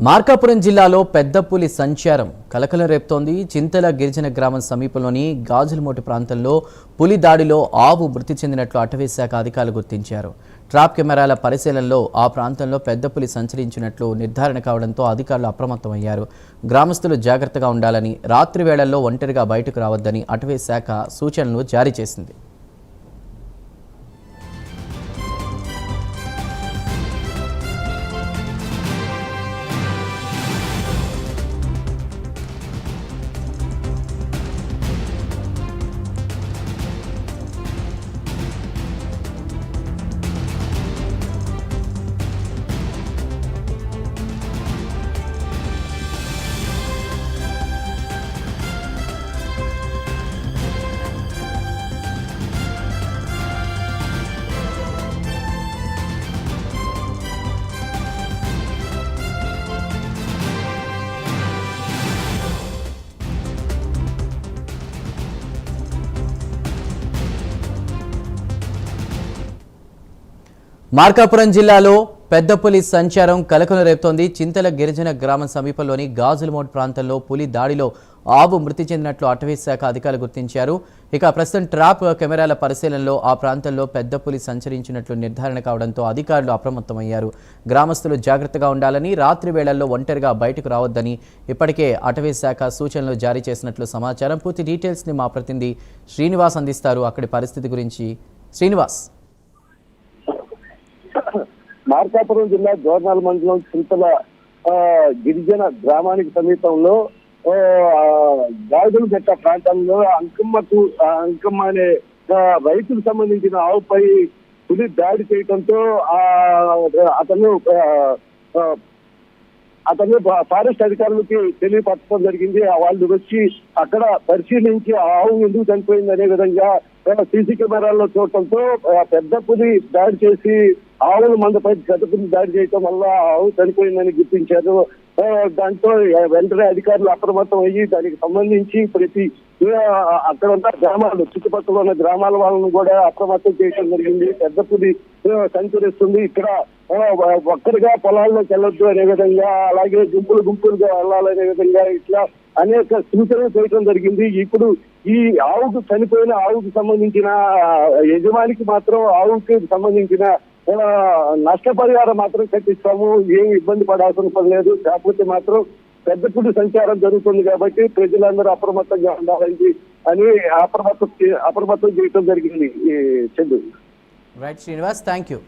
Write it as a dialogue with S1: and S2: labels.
S1: మార్కాపురం జిల్లాలో పెద్ద పులి సంచారం కలకలం రేపుతోంది. చింతల గిరిజన గ్రామం సమీపంలోని గాజులమోటి ప్రాంతంలో పులి దాడిలో ఆవు మృతి చెందినట్లు అటవీ శాఖ అధికారులు గుర్తించారు. ట్రాప్ కెమెరాల పరిశీలనలో ఆ ప్రాంతంలో పెద్ద పులి సంచరించినట్లు నిర్ధారణ కావడంతో అధికారులు అప్రమత్తమయ్యారు. గ్రామస్తులు జాగ్రత్తగా ఉండాలని, రాత్రి వేళల్లో ఒంటరిగా బయటకు రావద్దని అటవీ శాఖ సూచనలు జారీ చేసింది. మార్కాపురం జిల్లాలో పెద్ద పులి సంచారం కలకలం రేపుతోంది. చింతల గిరిజన గ్రామం సమీపంలోని గాజులమోట్ ప్రాంతంలో పులి దాడిలో ఆవు మృతి చెందినట్లు అటవీ శాఖ అధికారులు గుర్తించారు. ఇక ప్రస్తుతం ట్రాప్ కెమెరాల పరిశీలనలో ఆ ప్రాంతంలో పెద్ద పులి సంచరించినట్లు నిర్ధారణ కావడంతో అధికారులు అప్రమత్తమయ్యారు. గ్రామస్తులు జాగ్రత్తగా ఉండాలని, రాత్రి వేళల్లో ఒంటరిగా బయటకు రావద్దని ఇప్పటికే అటవీ శాఖ సూచనలు జారీ చేసినట్లు సమాచారం. పూర్తి డీటెయిల్స్ని మా ప్రతినిధి శ్రీనివాస్ అందిస్తారు. అక్కడి పరిస్థితి గురించి శ్రీనివాస్.
S2: మార్కాపురం జిల్లా జోర్నాల్ మండలం చింతల గిరిజన గ్రామానికి సమీపంలో గాజులమెట్ట ప్రాంతంలో అంకమ్మ అనే రైతుకు సంబంధించిన ఆవుపై పులి దాడి చేయడంతో అతను ఫారెస్ట్ అధికారులకి తెలియపరచడం జరిగింది. వాళ్ళు వచ్చి అక్కడ పరిశీలించి ఆవు ఎందుకు చనిపోయింది అనే విధంగా సీసీ కెమెరాల్లో చూడటంతో పెద్ద పులి దాడి చేసి ఆవుల మందపై పెద్ద పులి దాడి చేయటం వల్ల ఆవు చనిపోయిందని గుర్తించారు. దాంతో వెంటనే అధికారులు అప్రమత్తం అయ్యి దానికి సంబంధించి అక్కడ ఉన్న గ్రామాలు, చుట్టుపక్కల ఉన్న గ్రామాల వాళ్ళను కూడా అప్రమత్తం చేయడం జరిగింది. పెద్ద పులి సంచరిస్తుంది, ఇక్కడ ఒక్కరిగా పొలాల్లోకి వెళ్ళొద్దు అనే విధంగా, అలాగే గుంపులుగా వెళ్ళాలనే విధంగా ఇట్లా అనేక సూచనలు చేయడం జరిగింది. ఇప్పుడు ఈ ఆవుకు చనిపోయిన ఆవుకు సంబంధించిన యజమానికి మాత్రం ఆవుకి సంబంధించిన నష్టపరిహారం మాత్రం కట్టిస్తాము, ఏమి ఇబ్బంది పడాల్సిన పని లేదు. కాకపోతే మాత్రం పెద్ద పులి సంచారం జరుగుతుంది కాబట్టి ప్రజలందరూ అప్రమత్తంగా ఉండాలని అని అప్రమత్తం చేయడం జరిగింది. Chandu.
S1: Right Srinivas, thank you.